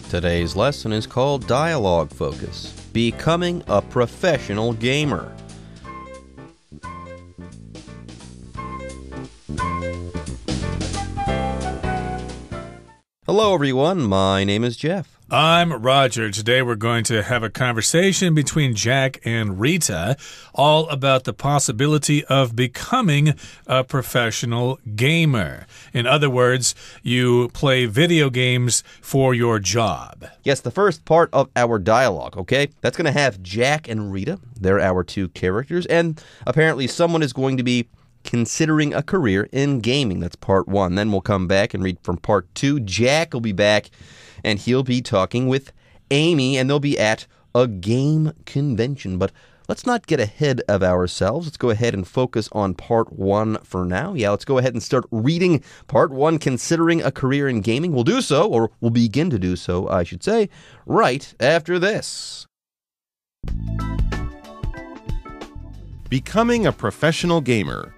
Today's lesson is called Dialogue Focus, Becoming a Professional Gamer. Hello everyone, my name is Jeff. I'm Roger. Today we're going to have a conversation between Jack and Rita all about the possibility of becoming a professional gamer. In other words, you play video games for your job. Yes, the first part of our dialogue, okay? That's going to have Jack and Rita. They're our two characters, and apparently someone is going to be considering a career in gaming. That's part one. Then we'll come back and read from part two. Jack will be back, and he'll be talking with Amy, and they'll be at a game convention. But let's not get ahead of ourselves. Let's go ahead and focus on part one for now. Yeah, let's go ahead and start reading part one, Considering a Career in Gaming. We'll do so, or we'll begin to do so, I should say, right after this. Becoming a professional gamer.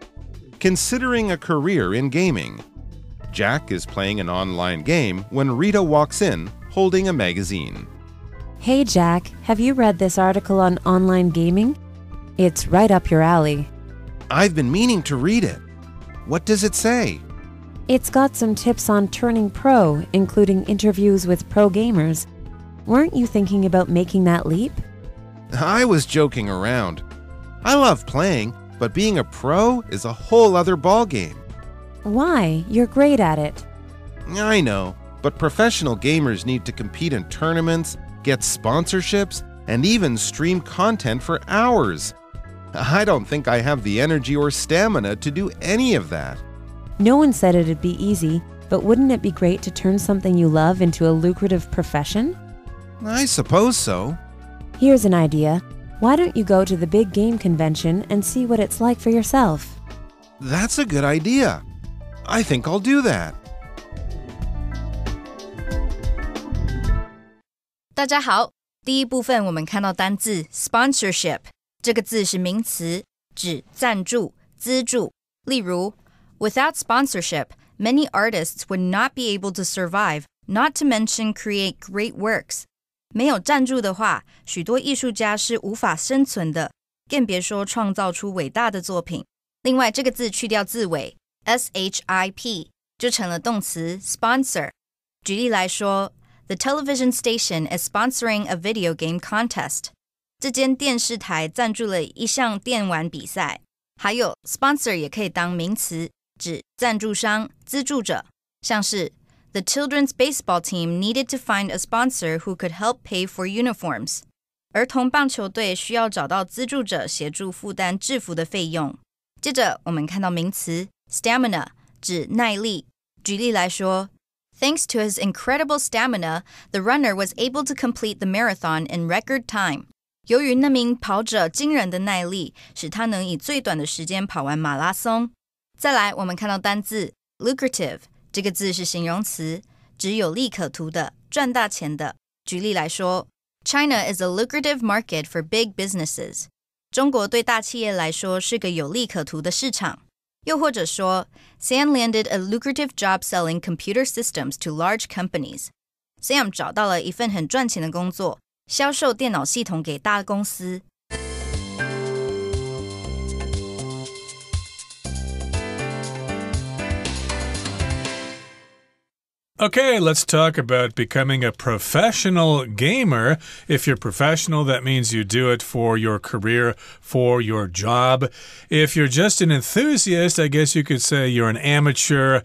Considering a career in gaming. Jack is playing an online game when Rita walks in, holding a magazine. Hey Jack, have you read this article on online gaming? It's right up your alley. I've been meaning to read it. What does it say? It's got some tips on turning pro, including interviews with pro gamers. Weren't you thinking about making that leap? I was joking around. I love playing, but being a pro is a whole other ballgame. Why? You're great at it. I know, but professional gamers need to compete in tournaments, get sponsorships, and even stream content for hours. I don't think I have the energy or stamina to do any of that. No one said it'd be easy, but wouldn't it be great to turn something you love into a lucrative profession? I suppose so. Here's an idea. Why don't you go to the big game convention and see what it's like for yourself? That's a good idea. I think I'll do that. 大家好，第一部分我们看到单字 sponsorship 这个字是名词，指赞助、资助。例如 Without sponsorship, many artists would not be able to survive, not to mention create great works. 没有赞助的话，许多艺术家是无法生存的，更别说创造出伟大的作品。另外，这个字去掉字尾 ship 就成了动词 sponsor。举例来说 The television station is sponsoring a video game contest. 这间电视台赞助了一项电玩比赛。还有 sponsor 也可以当名词，指赞助商、资助者，像是The children's baseball team needed to find a sponsor who could help pay for uniforms. 儿童棒球队需要找到资助者协助负担制服的费用。接着我们看到名词 stamina 指耐力。举例来说 Thanks to his incredible stamina, the runner was able to complete the marathon in record time. 由于那名跑者惊人的耐力，使他能以最短的时间跑完马拉松。再来我们看到单字 lucrative这个字是形容词，指有利可图的，赚大钱的。举例来说 China is a lucrative market for big businesses. 中国对大企业来说是个有利可图的市场。又或者说 Sam landed a lucrative job selling computer systems to large companies. Sam 找到了一份很赚钱的工作，销售电脑系统给大公司。Okay, let's talk about becoming a professional gamer. If you're professional, that means you do it for your career, for your job. If you're just an enthusiast, I guess you could say you're an amateur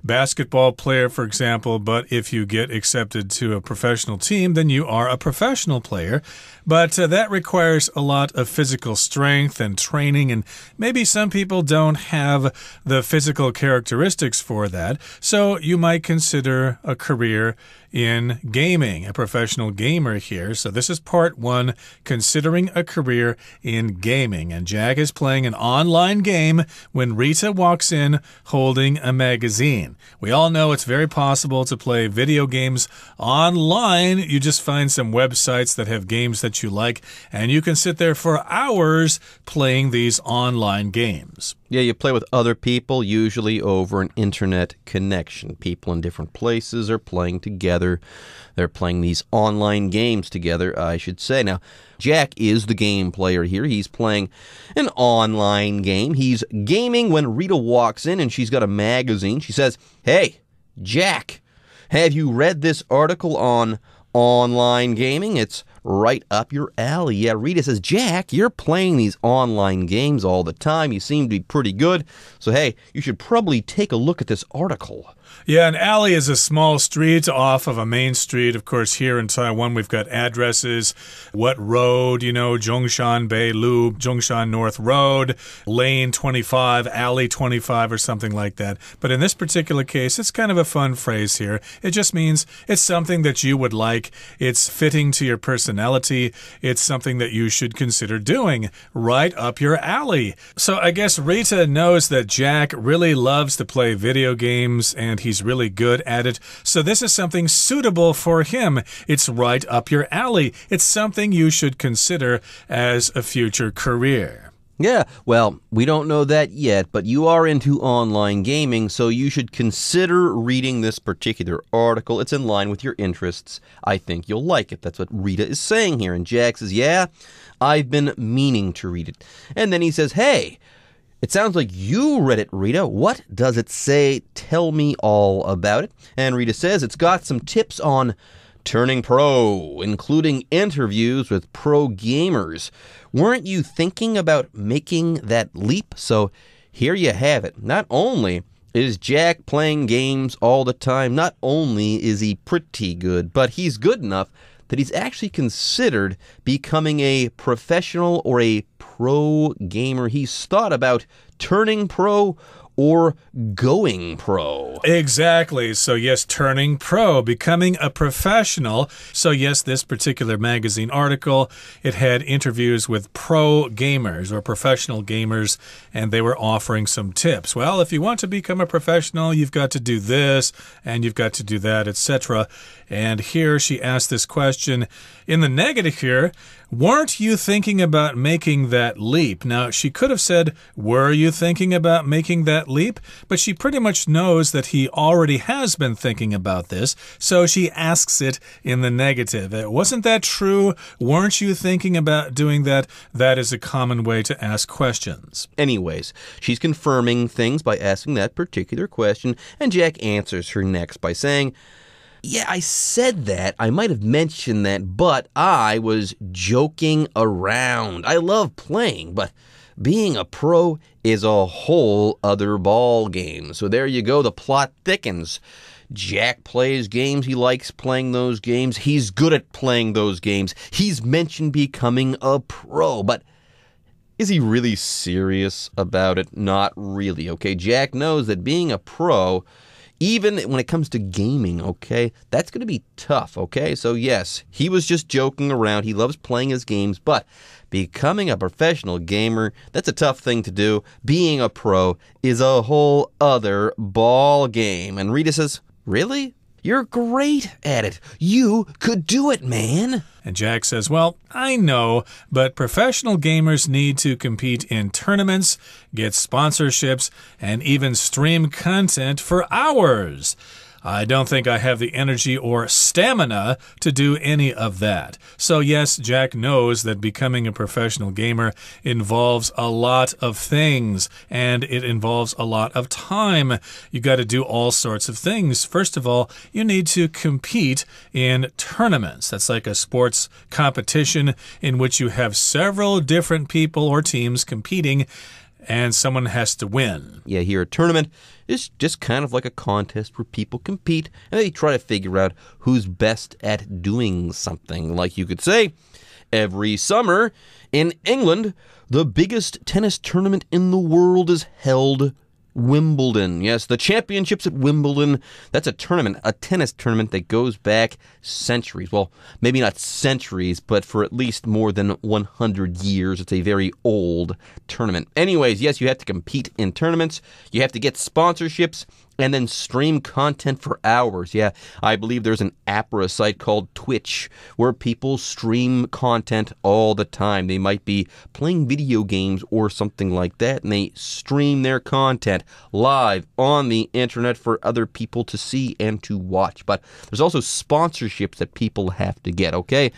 basketball player, for example. But if you get accepted to a professional team, then you are a professional player. But that requires a lot of physical strength and training, and maybe some people don't have the physical characteristics for that. So you might consider a career in gaming, a professional gamer here. So this is part one, considering a career in gaming. And Jack is playing an online game when Rita walks in holding a magazine. We all know it's very possible to play video games online. You just find some websites that have games that you like, and you can sit there for hours playing these online games. Yeah, you play with other people, usually over an internet connection. People in different places are playing together together. They're playing these online games together, I should say. Now, Jack is the game player here. He's playing an online game. He's gaming when Rita walks in and she's got a magazine. She says, "Hey, Jack, have you read this article on online gaming? It's right up your alley." Yeah, Rita says, "Jack, you're playing these online games all the time. You seem to be pretty good. So, hey, you should probably take a look at this article." Yeah, an alley is a small street off of a main street. Of course, here in Taiwan, we've got addresses, what road, Zhongshan Bay Loop, Zhongshan North Road, Lane 25, Alley 25, or something like that. But in this particular case, it's kind of a fun phrase here. It just means it's something that you would like. It's fitting to your personality. It's something that you should consider doing right up your alley. So I guess Rita knows that Jack really loves to play video games and he's really good at it. So this is something suitable for him. It's right up your alley. It's something you should consider as a future career. Yeah, well, we don't know that yet, but you are into online gaming, so you should consider reading this particular article. It's in line with your interests. I think you'll like it. That's what Rita is saying here. And Jack says, "Yeah, I've been meaning to read it." And then he says, "Hey, it sounds like you read it, Rita. What does it say? Tell me all about it." And Rita says it's got some tips on turning pro, including interviews with pro gamers. Weren't you thinking about making that leap? So here you have it. Not only is Jack playing games all the time, not only is he pretty good, but he's good enough that he's actually considered becoming a professional or a pro gamer. He's thought about turning pro or going pro. Exactly. So yes, turning pro, becoming a professional. So yes, this particular magazine article, it had interviews with pro gamers or professional gamers, and they were offering some tips. Well, if you want to become a professional, you've got to do this, and you've got to do that, etc. And here she asked this question in the negative here. Weren't you thinking about making that leap? Now, she could have said, were you thinking about making that leap? But she pretty much knows that he already has been thinking about this, so she asks it in the negative. Wasn't that true? Weren't you thinking about doing that? That is a common way to ask questions. Anyways, she's confirming things by asking that particular question, and Jack answers her next by saying, "Yeah, I said that. I might have mentioned that, but I was joking around. I love playing, but being a pro is a whole other ball game." So there you go. The plot thickens. Jack plays games. He likes playing those games. He's good at playing those games. He's mentioned becoming a pro, but is he really serious about it? Not really. Okay, Jack knows that being a pro, even when it comes to gaming, okay, that's going to be tough, okay? So yes, he was just joking around. He loves playing his games, but becoming a professional gamer, that's a tough thing to do. Being a pro is a whole other ball game. And Rita says, "Really? You're great at it. You could do it, man." And Jack says, well, I know, but professional gamers need to compete in tournaments, get sponsorships, and even stream content for hours. I don't think I have the energy or stamina to do any of that. So yes, Jack knows that becoming a professional gamer involves a lot of things, and it involves a lot of time. You got to do all sorts of things. First of all, you need to compete in tournaments. That's like a sports competition in which you have several different people or teams competing, and someone has to win. Yeah, here a tournament is just kind of like a contest where people compete and they try to figure out who's best at doing something. Like you could say, every summer in England, the biggest tennis tournament in the world is held Wimbledon. Yes, the championships at Wimbledon, that's a tournament, a tennis tournament that goes back centuries. Well, maybe not centuries, but for at least more than 100 years. It's a very old tournament. Anyways, yes, you have to compete in tournaments. You have to get sponsorships. And then stream content for hours. Yeah, I believe there's an app or a site called Twitch where people stream content all the time. They might be playing video games or something like that, and they stream their content live on the internet for other people to see and to watch. But there's also sponsorships that people have to get, okay?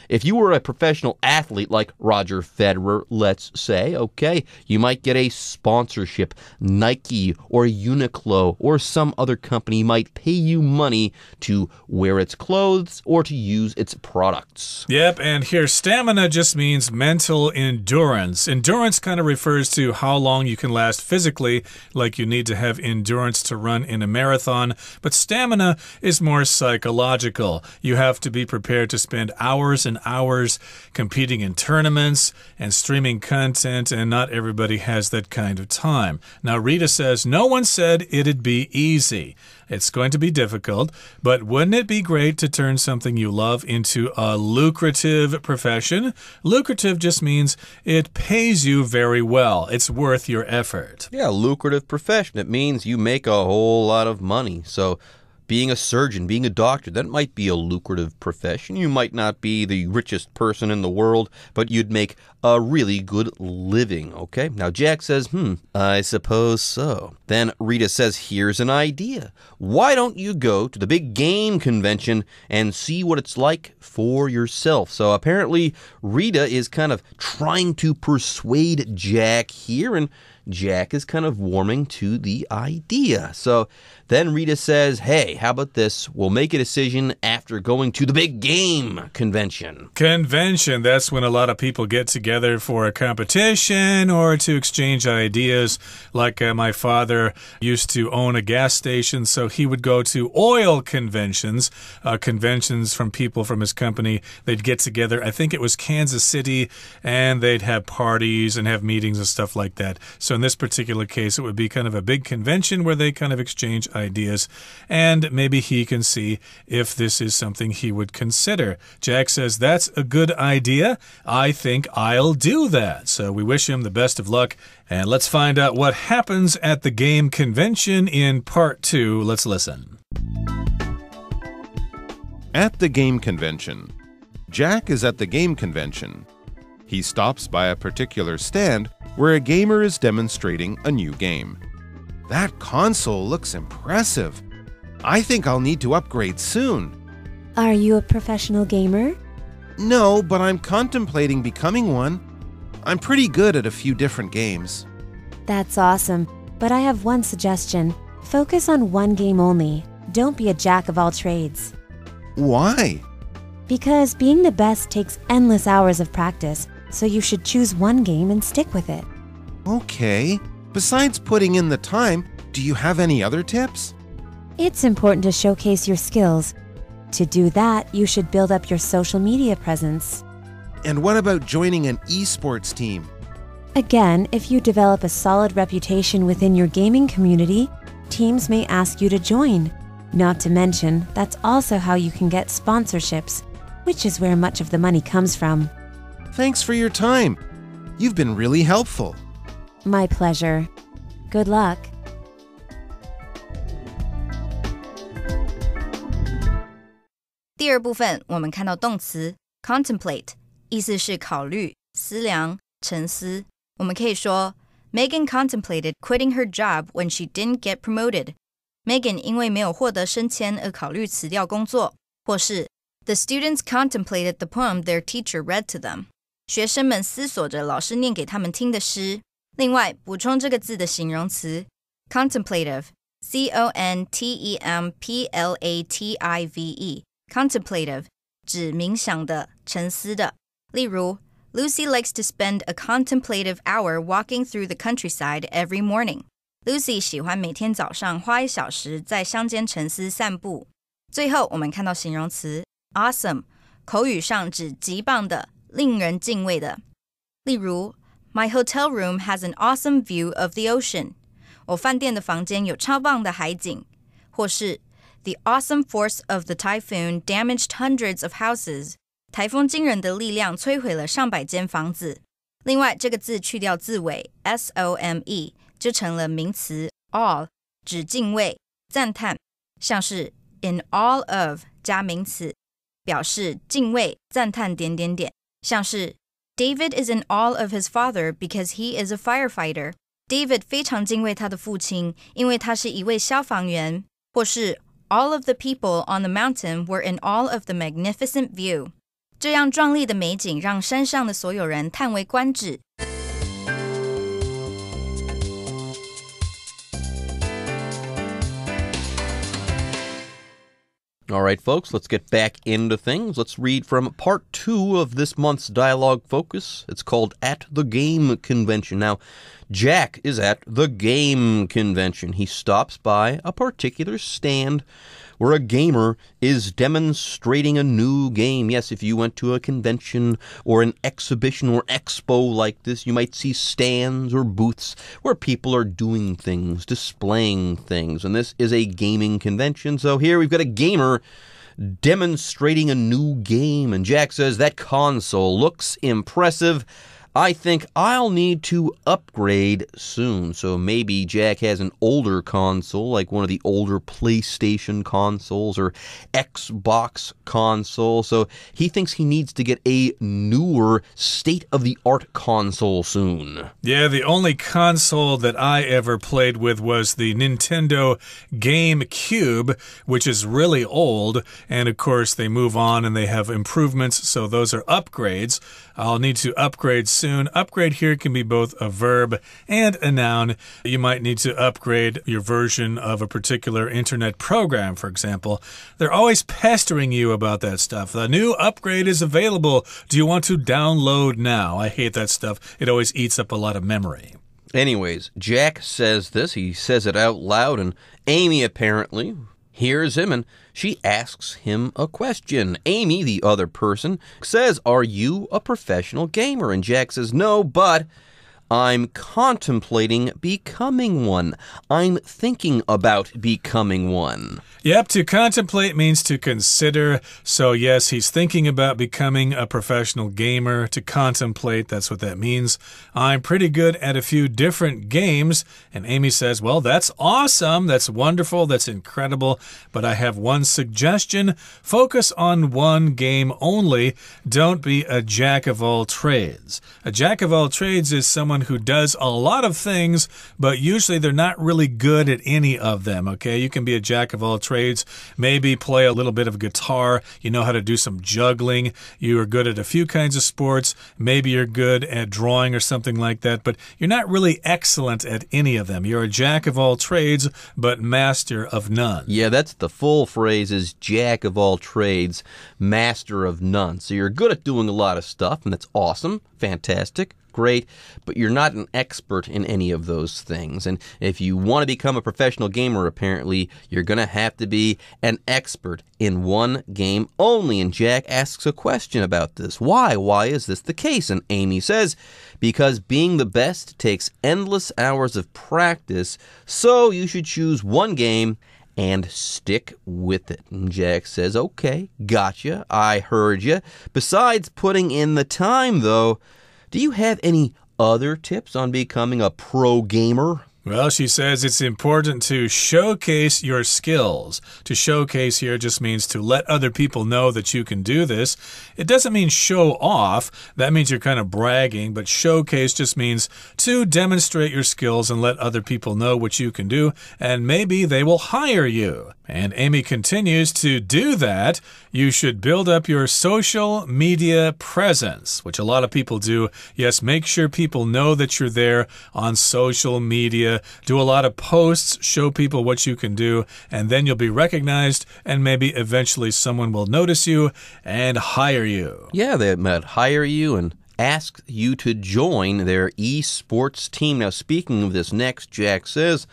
If you were a professional athlete like Roger Federer, let's say, okay, you might get a sponsorship. Nike or Uniqlo or some other company might pay you money to wear its clothes or to use its products. Yep, and here stamina just means mental endurance. Endurance kind of refers to how long you can last physically, like you need to have endurance to run in a marathon, but stamina is more psychological. You have to be prepared to spend hours and hours competing in tournaments and streaming content, and not everybody has that kind of time. Now, Rita says, no one said it'd be easy. It's going to be difficult, but wouldn't it be great to turn something you love into a lucrative profession? Lucrative just means it pays you very well. It's worth your effort. Yeah, lucrative profession. It means you make a whole lot of money. So being a surgeon, being a doctor, that might be a lucrative profession. You might not be the richest person in the world, but you'd make a really good living, okay? Now, Jack says, I suppose so. Then Rita says, here's an idea. Why don't you go to the big game convention and see what it's like for yourself? So apparently Rita is kind of trying to persuade Jack here, and Jack is kind of warming to the idea. So then Rita says, hey, how about this? We'll make a decision after going to the big game convention. Convention, that's when a lot of people get together for a competition or to exchange ideas. Like my father used to own a gas station, so he would go to oil conventions, conventions from people from his company. They'd get together, I think it was Kansas City, and they'd have parties and have meetings and stuff like that. So in this particular case, it would be kind of a big convention where they kind of exchange ideas, and maybe he can see if this is something he would consider. Jack says, that's a good idea. I think I'll do that. So we wish him the best of luck, and let's find out what happens at the game convention in part 2. Let's listen. At the game convention. Jack is at the game convention. He stops by a particular stand where a gamer is demonstrating a new game. That console looks impressive. I think I'll need to upgrade soon. Are you a professional gamer? No, but I'm contemplating becoming one. I'm pretty good at a few different games. That's awesome, but I have one suggestion. Focus on one game only. Don't be a jack of all trades. Why? Because being the best takes endless hours of practice, so you should choose one game and stick with it. Okay. Besides putting in the time, do you have any other tips? It's important to showcase your skills. To do that, you should build up your social media presence. And what about joining an esports team? Again, if you develop a solid reputation within your gaming community, teams may ask you to join. Not to mention, that's also how you can get sponsorships, which is where much of the money comes from. Thanks for your time. You've been really helpful. My pleasure. Good luck. 第二部分，我们看到动词 contemplate， 意思是考虑、思量、沉思。我们可以说 Megan contemplated quitting her job when she didn't get promoted. Megan 因为没有获得升迁而考虑辞掉工作。或是 The students contemplated the poem their teacher read to them. 学生们思索着老师念给他们听的诗。另外，补充这个字的形容词 contemplative, contemplative, contemplative 指冥想的、沉思的。例如 Lucy likes to spend a contemplative hour walking through the countryside every morning. Lucy 喜欢每天早上花1小时在乡间沉思散步。最后，我们看到形容词 awesome， 口语上指极棒的、令人敬畏的。例如My hotel room has an awesome view of the ocean. 我饭店的房间有超棒的海景。或是 The awesome force of the typhoon damaged hundreds of houses. 台风惊人的力量摧毁了上百间房子。另外，这个字去掉字尾 some 就成了名词 awe， 指敬畏。赞叹，像是 in all of 加名词，表示敬畏、赞叹点点点，像是 David is in awe of his father because he is a firefighter. David 非常敬畏他的父亲，因为他是一位消防员。或是 All of the people on the mountain were in awe of the magnificent view. 这样壮丽的美景让山上的所有人叹为观止。All right, folks, let's get back into things. Let's read from part 2 of this month's dialogue focus. It's called At the Game Convention. Now, Jack is at the game convention. He stops by a particular stand where a gamer is demonstrating a new game. Yes, if you went to a convention or an exhibition or expo like this, you might see stands or booths where people are doing things, displaying things. And this is a gaming convention. So here we've got a gamer demonstrating a new game. And Jack says, that console looks impressive. I think I'll need to upgrade soon. So maybe Jack has an older console, like one of the older PlayStation consoles or Xbox console. So he thinks he needs to get a newer state-of-the-art console soon. Yeah, the only console that I ever played with was the Nintendo GameCube, which is really old. And of course, they move on and they have improvements. So those are upgrades. I'll need to upgrade soon. Upgrade here can be both a verb and a noun. You might need to upgrade your version of a particular internet program, for example. They're always pestering you about that stuff. The new upgrade is available. Do you want to download now? I hate that stuff. It always eats up a lot of memory. Anyways, Jack says this. He says it out loud, and Amy apparently hears him, and she asks him a question. Amy, the other person, says, "Are you a professional gamer?" And Jack says, "No, but I'm contemplating becoming one. I'm thinking about becoming one." Yep, to contemplate means to consider. So yes, he's thinking about becoming a professional gamer. To contemplate, that's what that means. I'm pretty good at a few different games. And Amy says, well, that's awesome. That's wonderful. That's incredible. But I have one suggestion. Focus on one game only. Don't be a jack of all trades. A jack of all trades is someone who does a lot of things, but usually they're not really good at any of them, okay? You can be a jack of all trades, maybe play a little bit of guitar, you know how to do some juggling, you are good at a few kinds of sports, maybe you're good at drawing or something like that, but you're not really excellent at any of them. You're a jack of all trades, but master of none. Yeah, that's the full phrase is jack of all trades, master of none. So you're good at doing a lot of stuff, and that's awesome, fantastic, great, but you're not an expert in any of those things. And if you want to become a professional gamer, apparently, you're going to have to be an expert in one game only. And Jack asks a question about this. Why? Why is this the case? And Amy says, because being the best takes endless hours of practice, so you should choose one game and stick with it. And Jack says, okay, gotcha, I heard you. Besides putting in the time, though, do you have any other tips on becoming a pro gamer? Well, she says it's important to showcase your skills. To showcase here just means to let other people know that you can do this. It doesn't mean show off. That means you're kind of bragging, but showcase just means to demonstrate your skills and let other people know what you can do, and maybe they will hire you. And Amy continues, to do that, you should build up your social media presence, which a lot of people do. Yes, make sure people know that you're there on social media. Do a lot of posts, show people what you can do, and then you'll be recognized, and maybe eventually someone will notice you and hire you. Yeah, they might hire you and ask you to join their esports team. Now, speaking of this next, Jack says,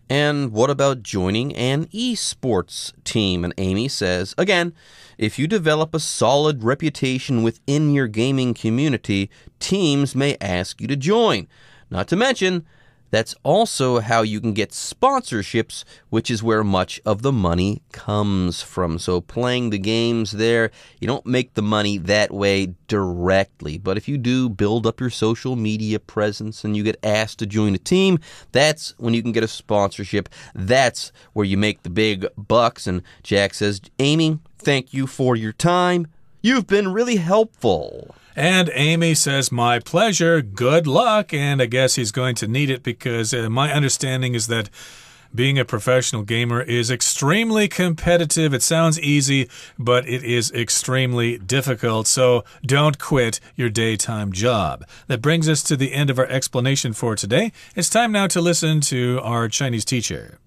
and what about joining an esports team? And Amy says, again, if you develop a solid reputation within your gaming community, teams may ask you to join. Not to mention, That's also how you can get sponsorships, which is where much of the money comes from. So playing the games there, you don't make the money that way directly. But if you do build up your social media presence and you get asked to join a team, that's when you can get a sponsorship. That's where you make the big bucks. And Jack says, Amy, thank you for your time. You've been really helpful. And Amy says, my pleasure, good luck. And I guess he's going to need it because my understanding is that being a professional gamer is extremely competitive. It sounds easy, but it is extremely difficult. So don't quit your daytime job. That brings us to the end of our explanation for today. It's time now to listen to our Chinese teacher.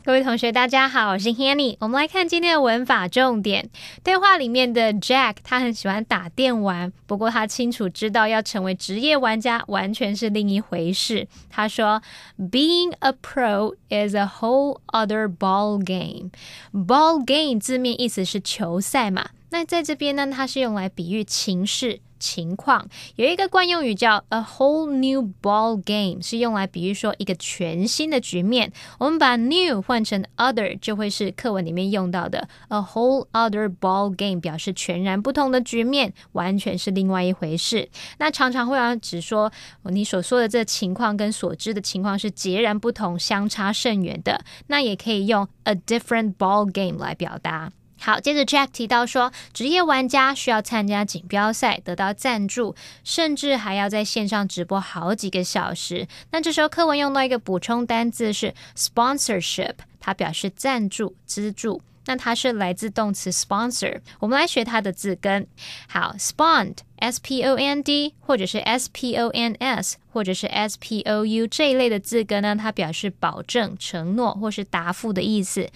各位同学大家好，我是 Hanny。 我们来看今天的文法重点。对话里面的 Jack 他很喜欢打电玩，不过他清楚知道要成为职业玩家完全是另一回事。他说 Being a pro is a whole other ball game. Ball game 字面意思是球赛嘛，那在这边呢，它是用来比喻情势情况，有一个惯用语叫 a whole new ball game， 是用来比喻说一个全新的局面。我们把 new 换成 other 就会是课文里面用到的 a whole other ball game， 表示全然不同的局面，完全是另外一回事。那常常会指说你所说的这情况跟所知的情况是截然不同，相差甚远的，那也可以用 a different ball game 来表达。好，接着 Jack 提到说，职业玩家需要参加锦标赛，得到赞助，甚至还要在线上直播好几个小时。那这时候课文用到一个补充单字是 sponsorship， 它表示赞助、资助。那它是来自动词 sponsor， 我们来学它的字根。好 ，spond S-P-O-N-D 或者是 S-P-O-N-S 或者是 S-P-O-U 这一类的字根呢，它表示保证、承诺或是答复的意思。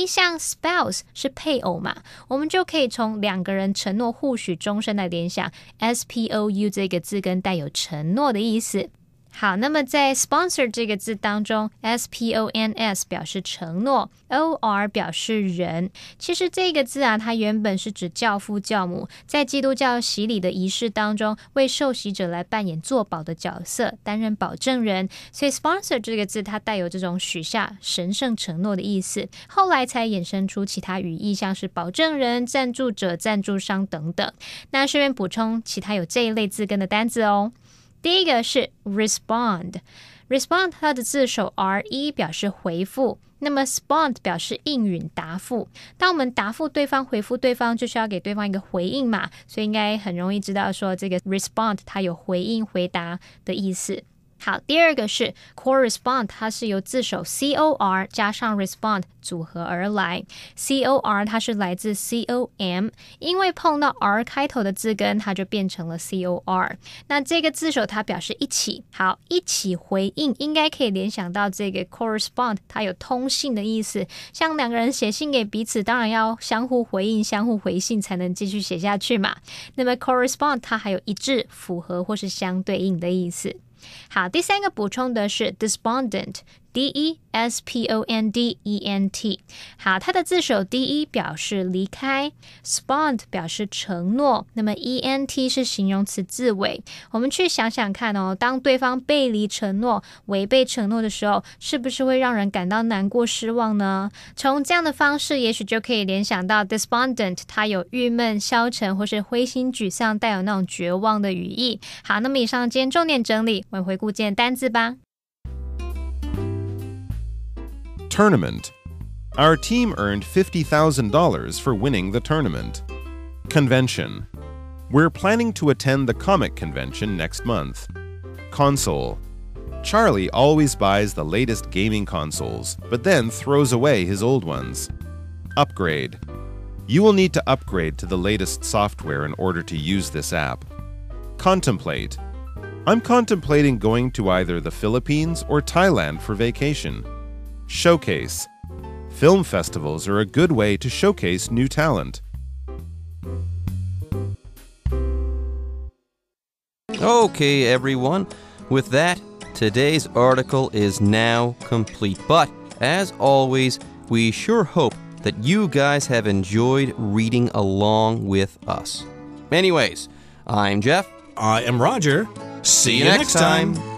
像 spouse 是配偶嘛，我们就可以从两个人承诺互许终身来联想 S-P-O-U 这个字根带有承诺的意思。好，那么在 sponsor 这个字当中 S-P-O-N-S 表示承诺， O-R 表示人。其实这个字啊，它原本是指教父教母在基督教洗礼的仪式当中为受洗者来扮演作保的角色，担任保证人，所以 sponsor 这个字它带有这种许下神圣承诺的意思，后来才衍生出其他语义，像是保证人、赞助者、赞助商等等。那顺便补充其他有这一类字根的单字哦。第一个是 respond， 它的字首 R-E 表示回复，那么 spond 表示应允答复。当我们答复对方、回复对方，就是要给对方一个回应嘛，所以应该很容易知道说这个 respond 它有回应、回答的意思。好，第二个是 correspond， 它是由字首 C-O-R 加上 respond 组合而来。C-O-R 它是来自 C-O-M， 因为碰到 R 开头的字根，它就变成了 C-O-R。那这个字首它表示一起，好，一起回应，应该可以联想到这个 correspond 它有通信的意思，像两个人写信给彼此，当然要相互回应、相互回信才能继续写下去嘛。那么 correspond 它还有一致、符合或是相对应的意思。好，第三个补充的是 despondent， D-E-S-P-O-N-D-E-N-T。 好，它的字首 D-E 表示离开， spond 表示承诺，那么 E-N-T 是形容词字尾。我们去想想看哦，当对方背离承诺、违背承诺的时候，是不是会让人感到难过、失望呢？从这样的方式，也许就可以联想到 despondent 它有郁闷、消沉或是灰心沮丧，带有那种绝望的语义。好，那么以上今天重点整理，我们回顾今天单字吧。Tournament. Our team earned $50,000 for winning the tournament. Convention. We're planning to attend the comic convention next month. Console. Charlie always buys the latest gaming consoles, but then throws away his old ones. Upgrade. You will need to upgrade to the latest software in order to use this app. Contemplate. I'm contemplating going to either the Philippines or Thailand for vacation. Showcase. Film festivals are a good way to showcase new talent. Okay, everyone. With that, today's article is now complete. But, as always, we sure hope that you guys have enjoyed reading along with us. Anyways, I'm Jeff. I am Roger. See you next time.